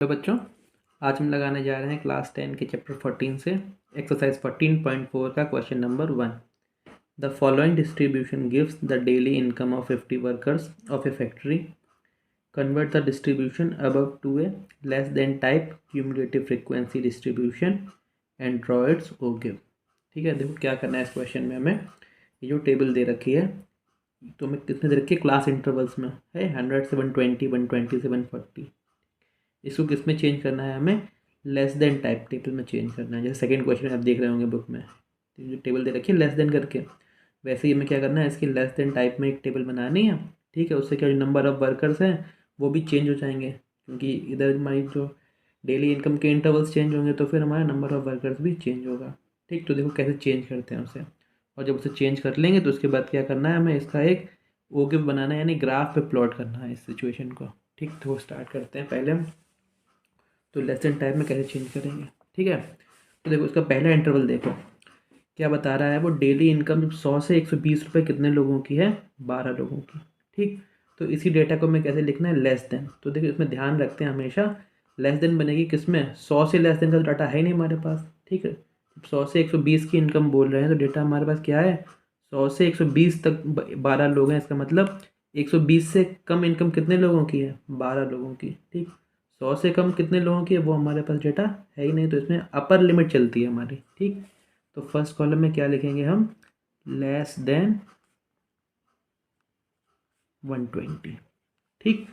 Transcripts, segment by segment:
Hello बच्चों, आज हम लगाने जा रहे हैं क्लास 10 के चैप्टर 14 से एक्सरसाइज 14.4 का question number 1। The following distribution gives the daily income of 50 workers of a factory. Convert the distribution above to a less than type cumulative frequency distribution and draw its ogive. ठीक है, देखो क्या करना है इस question में। हमें ये जो टेबल दे रखी है तो हमें कितने दे रखी है, क्लास इंटरवल्स में है 100 से 120, 120 से 140। इसको किस में चेंज करना है, हमें लेस देन टाइप टेबल में चेंज करना है। जैसे सेकंड क्वेश्चन आप देख रहे होंगे बुक में, तो जो टेबल दे रखी है लेस देन करके, वैसे ही हमें क्या करना है, इसकी लेस देन टाइप में एक टेबल बनानी है। ठीक है, उससे क्या, जो नंबर ऑफ वर्कर्स हैं वो भी चेंज हो जाएंगे, क्योंकि इधर हमारी जो डेली इनकम के इंटरवल्स चेंज होंगे तो फिर हमारा नंबर ऑफ वर्कर्स भी चेंज होगा। ठीक, तो देखो कैसे चेंज करते हैं उसे। और जब उसे चेंज कर लेंगे तो उसके बाद क्या करना है, हमें इसका एक ओगिव बनाना है, यानी ग्राफ पे प्लॉट करना है इस सिचुएशन को। ठीक, तो स्टार्ट करते हैं पहले हम। तो लेस देन टाइप में कैसे चेंज करेंगे। ठीक है, तो देखो इसका पहला इंटरवल देखो क्या बता रहा है। वो डेली इनकम जब 100 से 120 रुपये कितने लोगों की है, 12 लोगों की। ठीक, तो इसी डेटा को मैं कैसे लिखना है, लेस देन। तो देखो इसमें ध्यान रखते हैं हमेशा, लेस देन बनेगी किस में, 100 से लेस देन का डाटा है ही नहीं हमारे पास। ठीक है, 100 से 120 की इनकम बोल रहे हैं तो डेटा हमारे पास क्या है, 100 से 120 तक 12 लोग हैं। इसका मतलब 120 से कम इनकम कितने लोगों की है, 12 लोगों की। ठीक, 100 से कम कितने लोगों की है वो हमारे पास डेटा है ही नहीं, तो इसमें अपर लिमिट चलती है हमारी। ठीक, तो फर्स्ट कॉलम में क्या लिखेंगे हम, लेस देन 120। ठीक,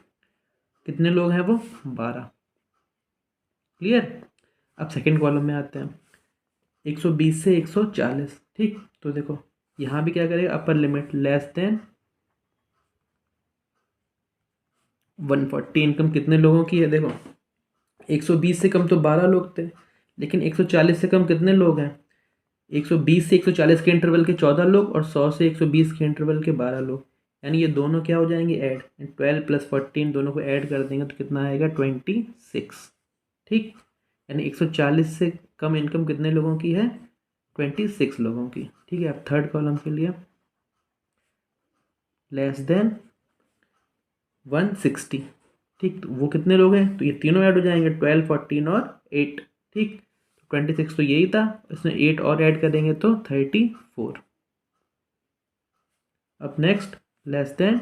कितने लोग हैं वो, 12। क्लियर। अब सेकंड कॉलम में आते हैं, 120 से 140। ठीक, तो देखो यहाँ भी क्या करेगा, upper limit less than 140। Income कितने लोगों की है, देखो 120 से कम तो 12 लोग थे, लेकिन 140 से कम कितने लोग हैं, 120 से 140 के इंटरवल के 14 लोग और 100 से 120 के इंटरवल के 12 लोग। यानी ये दोनों क्या हो जाएंगे, ऐड। 12 प्लस 14 दोनों को ऐड कर देंगे तो कितना आएगा, 26। ठीक, यानी 140 से कम इनकम कितने लोगों की है, 26 लोगों की। ठीक है, अब थर्ड कॉलम के लिए लेस देन 160। ठीक, तो वो कितने लोग हैं, तो ये तीनों ऐड हो जाएंगे, 12, 14 और 8। ठीक, 26 तो यही था, इसमें 8 और ऐड करेंगे तो 34। अब नेक्स्ट लेस देन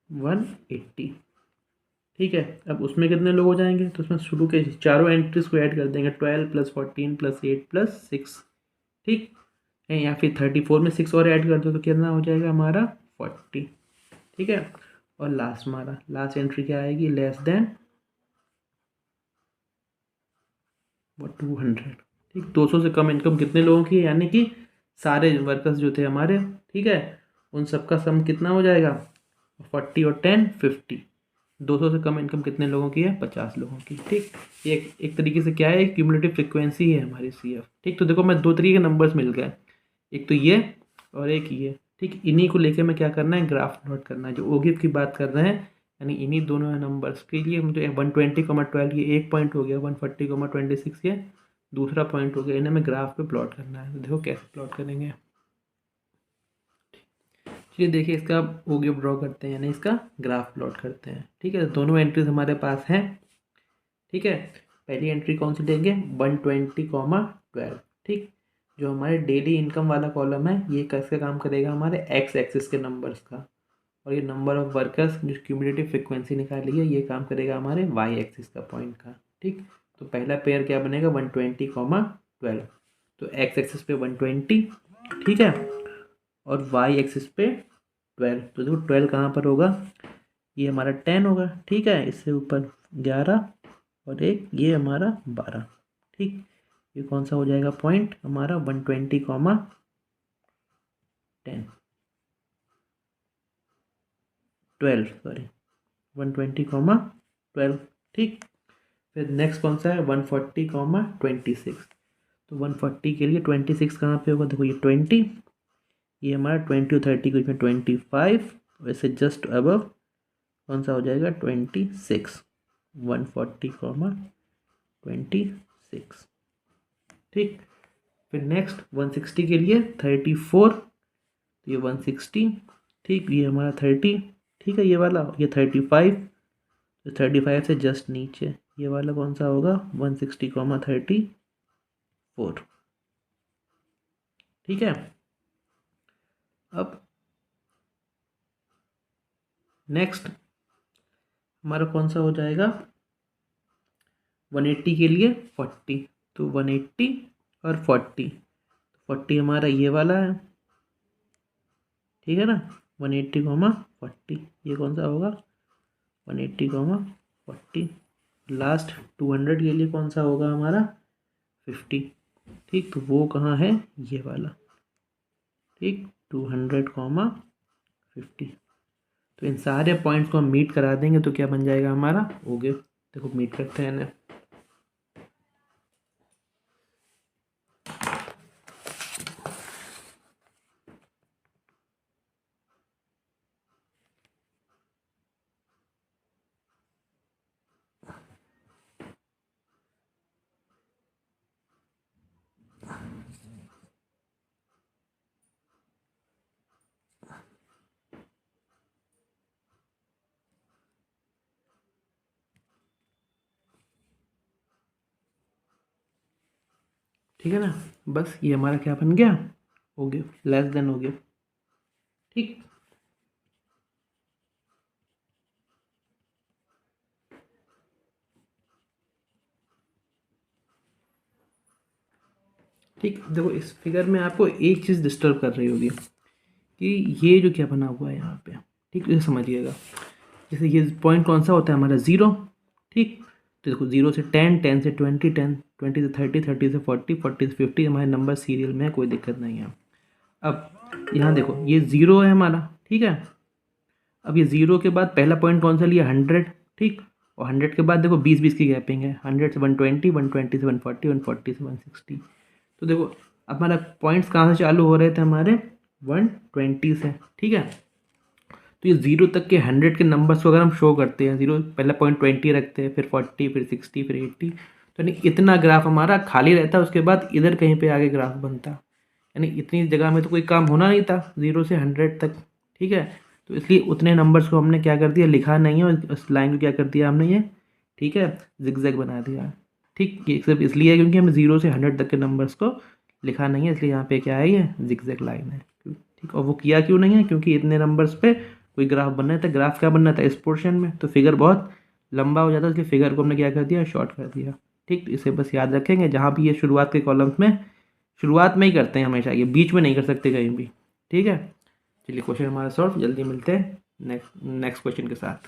180। ठीक है, अब उसमें कितने लोग हो जाएंगे, तो उसमें शुरू के चारों एंट्रीज को ऐड कर देंगे, 12 प्लस 14 प्लस 8 प्लस 6। ठीक है, या फिर 34 में 6 और ऐड कर दो तो कितना हो जाएगा हमारा, 40। ठीक है, और लास्ट हमारा लास्ट एंट्री क्या आएगी, लेस देन 200। ठीक, 200 से कम इनकम कितने लोगों की है, यानी कि सारे वर्कर्स जो थे हमारे। ठीक है, उन सबका सम कितना हो जाएगा, 40 और 10 50। 200 से कम इनकम कितने लोगों की है, 50 लोगों की। ठीक, एक तरीके से क्या है, क्यूमुलेटिव फ्रीक्वेंसी है हमारी CF। ठीक, तो देखो मैं दो तरीके के नंबर्स मिल गए, एक तो ये और एक ये। ठीक, इन्हीं को लेके मैं क्या करना है, ग्राफ नोट करना है। जो ओगिव की बात कर रहे हैं, यानी इन्हीं दोनों नंबर्स के लिए मुझे 120, 12 ये एक पॉइंट हो गया, 140, 26 ये दूसरा पॉइंट हो गया। इन्हें मैं ग्राफ पे प्लॉट करना है, तो देखो कैसे प्लॉट करेंगे। चलिए देखिए, इसका ओगिव ड्रॉ करते हैं, यानी इसका ग्राफ प्लॉट करते हैं। ठीक है, दोनों एंट्रीज हमारे पास हैं। ठीक है, पहली एंट्री कौन सी लेंगे, 120, 12। ठीक, जो हमारे डेली इनकम वाला कॉलम है ये कैसे काम करेगा, हमारे एक्स एक्सिस के नंबर्स का। और ये नंबर ऑफ वर्कर्स जो क्यूमुलेटिव फ्रीक्वेंसी निकाली है ये काम करेगा हमारे वाई एक्सिस का, पॉइंट का। ठीक, तो पहला पेयर क्या बनेगा, 120, 12। तो एक्स एक्सिस पे 120। ठीक है, और वाई एक्सिस पे 12। तो देखो 12 कहाँ पर होगा, ये हमारा 10 होगा। ठीक है, इससे ऊपर 11 और एक ये हमारा 12। ठीक, ये कौन सा हो जाएगा पॉइंट हमारा, 120, 10, 12, सॉरी 120, 12। ठीक, फिर नेक्स्ट कौन सा है, 140, 26। तो 140 के लिए 26 कहाँ पे होगा, देखो ये 20, ये हमारा 20 और 30 के बीच में 25, वैसे जस्ट अबव कौन सा हो जाएगा, 26। 140, 26। ठीक, फिर नेक्स्ट 160 के लिए 34, तो ये 160। ठीक, ये हमारा 30। ठीक है, ये वाला, ये 35, तो 35 से जस्ट नीचे ये वाला कौन सा होगा 160,34। ठीक है। अब नेक्स्ट हमारा कौन सा हो जाएगा 180 के लिए 40, तो 180 और 40 हमारा ये वाला है, ठीक है ना। 180, 40 ये कौन सा होगा 180, 40। लास्ट 200 के लिए कौन सा होगा हमारा 50। ठीक, तो वो कहाँ है ये वाला। ठीक, 200, 50। तो इन सारे पॉइंट्स को हम मीट करा देंगे तो क्या बन जाएगा हमारा हो गया। देखो मीट करते हैं इन्हें। ठीक है ना, बस ये हमारा क्या बन गया हो गया, लेस देन हो गया। ठीक, ठीक। देखो इस फिगर में आपको एक चीज़ डिस्टर्ब कर रही होगी कि ये जो क्या बना हुआ है यहाँ पे, ठीक, इसे समझिएगा। जैसे ये पॉइंट कौन सा होता है हमारा 0। ठीक, तो देखो 0 से 10, 10 से 20, 20 से 30, 30 से 40, 40 से 50 हमारे नंबर सीरियल में है, कोई दिक्कत नहीं है। अब यहाँ देखो ये 0 है हमारा, ठीक है। अब ये 0 के बाद पहला पॉइंट कौन सा लिया 100। ठीक, और 100 के बाद देखो 20 की गैपिंग है, 100 से 120, 120 से 140, 140 से 160। तो देखो हमारा पॉइंट्स कहाँ से चालू हो रहे थे हमारे 120 से। ठीक है, तो ये 0 तक के 100 के नंबर्स को अगर हम शो करते हैं, 0 पहला पॉइंट 20 रखते हैं, फिर 40, फिर 60, फिर 80, तो यानी इतना ग्राफ हमारा खाली रहता है। उसके बाद इधर कहीं पे आगे ग्राफ बनता, यानी इतनी जगह में तो कोई काम होना नहीं था 0 से 100 तक। ठीक है, तो इसलिए उतने नंबर्स को हमने क्या कर दिया लिखा नहीं है, और उस लाइन को क्या कर दिया हमने ये, ठीक है, जिगजैग बना दिया। ठीक, ये सिर्फ इसलिए है क्योंकि हमें 0 से 100 तक के नंबर्स को लिखा नहीं है, इसलिए यहाँ पे क्या है ये जिगजैग लाइन है। ठीक, और वो किया क्यों नहीं है, क्योंकि इतने नंबर्स पे कोई ग्राफ बनना था। ग्राफ क्या बनना था इस पोर्शन में, तो फिगर बहुत लंबा हो जाता है, इसलिए फिगर को हमने क्या कर दिया शॉर्ट कर दिया। ठीक, तो इसे बस याद रखेंगे, जहाँ भी ये शुरुआत के कॉलम्स में शुरुआत में ही करते हैं हमेशा, ये बीच में नहीं कर सकते कहीं भी। ठीक है, चलिए क्वेश्चन हमारा सॉल्व, जल्दी मिलते हैं नेक्स्ट क्वेश्चन के साथ।